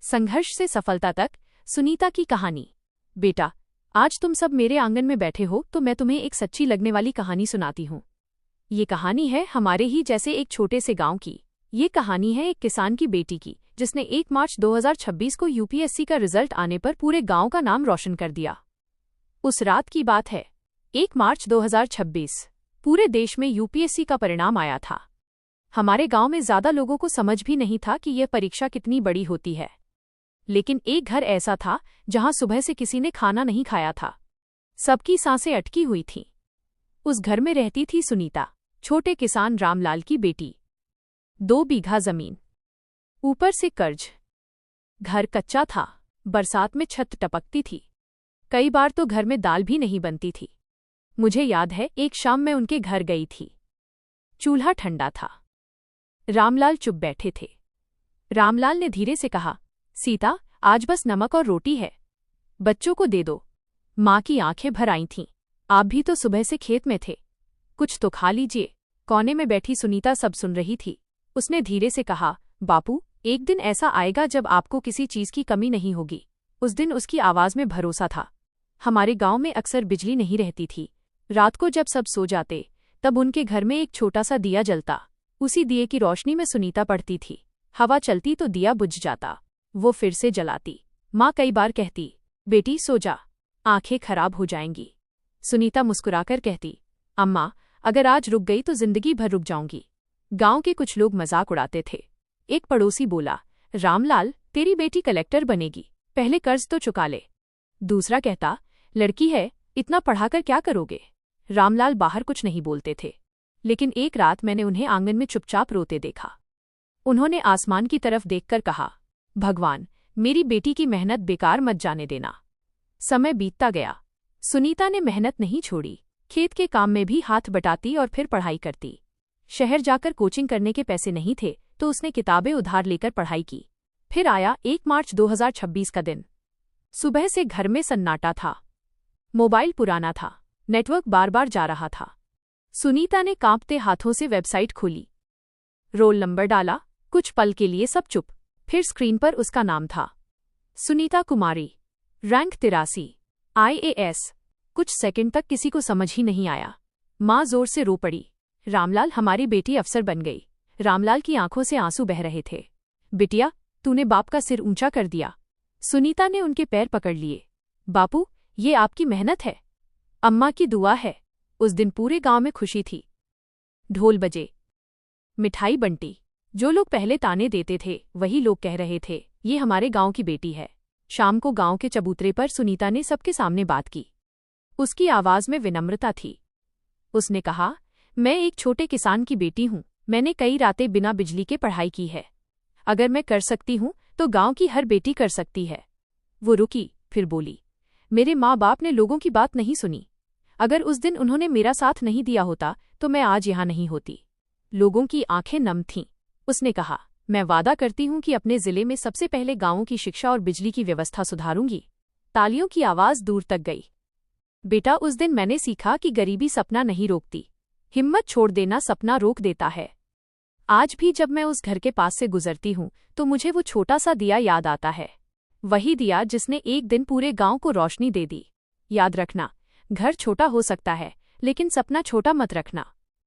संघर्ष से सफलता तक, सुनीता की कहानी। बेटा, आज तुम सब मेरे आंगन में बैठे हो तो मैं तुम्हें एक सच्ची लगने वाली कहानी सुनाती हूँ। ये कहानी है हमारे ही जैसे एक छोटे से गांव की। ये कहानी है एक किसान की बेटी की, जिसने 1 मार्च 2026 को यूपीएससी का रिजल्ट आने पर पूरे गांव का नाम रोशन कर दिया। उस रात की बात है, 1 मार्च 2026। पूरे देश में यूपीएससी का परिणाम आया था। हमारे गांव में ज्यादा लोगों को समझ भी नहीं था कि यह परीक्षा कितनी बड़ी होती है। लेकिन एक घर ऐसा था जहां सुबह से किसी ने खाना नहीं खाया था। सबकी सांसें अटकी हुई थीं। उस घर में रहती थी सुनीता, छोटे किसान रामलाल की बेटी। 2 बीघा जमीन, ऊपर से कर्ज। घर कच्चा था, बरसात में छत टपकती थी। कई बार तो घर में दाल भी नहीं बनती थी। मुझे याद है, एक शाम मैं उनके घर गई थी। चूल्हा ठंडा था। रामलाल चुप बैठे थे। रामलाल ने धीरे से कहा, सीता, आज बस नमक और रोटी है, बच्चों को दे दो। माँ की आंखें भर आई थीं। आप भी तो सुबह से खेत में थे, कुछ तो खा लीजिए। कोने में बैठी सुनीता सब सुन रही थी। उसने धीरे से कहा, बापू, एक दिन ऐसा आएगा जब आपको किसी चीज की कमी नहीं होगी। उस दिन उसकी आवाज में भरोसा था। हमारे गांव में अक्सर बिजली नहीं रहती थी। रात को जब सब सो जाते तब उनके घर में एक छोटा सा दिया जलता। उसी दिए की रोशनी में सुनीता पढ़ती थी। हवा चलती तो दिया बुझ जाता, वो फिर से जलाती। माँ कई बार कहती, बेटी सो जा, आंखें खराब हो जाएंगी। सुनीता मुस्कुराकर कहती, अम्मा, अगर आज रुक गई तो जिंदगी भर रुक जाऊंगी। गांव के कुछ लोग मजाक उड़ाते थे। एक पड़ोसी बोला, रामलाल, तेरी बेटी कलेक्टर बनेगी, पहले कर्ज तो चुका ले। दूसरा कहता, लड़की है, इतना पढ़ाकर क्या करोगे। रामलाल बाहर कुछ नहीं बोलते थे। लेकिन एक रात मैंने उन्हें आंगन में चुपचाप रोते देखा। उन्होंने आसमान की तरफ देखकर कहा, भगवान, मेरी बेटी की मेहनत बेकार मत जाने देना। समय बीतता गया। सुनीता ने मेहनत नहीं छोड़ी। खेत के काम में भी हाथ बटाती और फिर पढ़ाई करती। शहर जाकर कोचिंग करने के पैसे नहीं थे तो उसने किताबें उधार लेकर पढ़ाई की। फिर आया 1 मार्च 2026 का दिन। सुबह से घर में सन्नाटा था। मोबाइल पुराना था, नेटवर्क बार बार जा रहा था। सुनीता ने कांपते हाथों से वेबसाइट खोली, रोल नंबर डाला। कुछ पल के लिए सब चुप। फिर स्क्रीन पर उसका नाम था, सुनीता कुमारी, रैंक 83, IAS। कुछ सेकंड तक किसी को समझ ही नहीं आया। माँ जोर से रो पड़ी, रामलाल, हमारी बेटी अफसर बन गई। रामलाल की आंखों से आंसू बह रहे थे। बिटिया, तूने बाप का सिर ऊंचा कर दिया। सुनीता ने उनके पैर पकड़ लिए। बापू, ये आपकी मेहनत है, अम्मा की दुआ है। उस दिन पूरे गांव में खुशी थी। ढोल बजे, मिठाई बंटी। जो लोग पहले ताने देते थे वही लोग कह रहे थे, ये हमारे गांव की बेटी है। शाम को गांव के चबूतरे पर सुनीता ने सबके सामने बात की। उसकी आवाज में विनम्रता थी। उसने कहा, मैं एक छोटे किसान की बेटी हूं। मैंने कई रातें बिना बिजली के पढ़ाई की है। अगर मैं कर सकती हूं तो गांव की हर बेटी कर सकती है। वो रुकी, फिर बोली, मेरे माँ बाप ने लोगों की बात नहीं सुनी। अगर उस दिन उन्होंने मेरा साथ नहीं दिया होता तो मैं आज यहाँ नहीं होती। लोगों की आंखें नम थीं। उसने कहा, मैं वादा करती हूँ कि अपने जिले में सबसे पहले गांवों की शिक्षा और बिजली की व्यवस्था सुधारूंगी। तालियों की आवाज दूर तक गई। बेटा, उस दिन मैंने सीखा कि गरीबी सपना नहीं रोकती, हिम्मत छोड़ देना सपना रोक देता है। आज भी जब मैं उस घर के पास से गुजरती हूँ तो मुझे वो छोटा सा दिया याद आता है। वही दिया जिसने एक दिन पूरे गांव को रोशनी दे दी। याद रखना, घर छोटा हो सकता है लेकिन सपना छोटा मत रखना।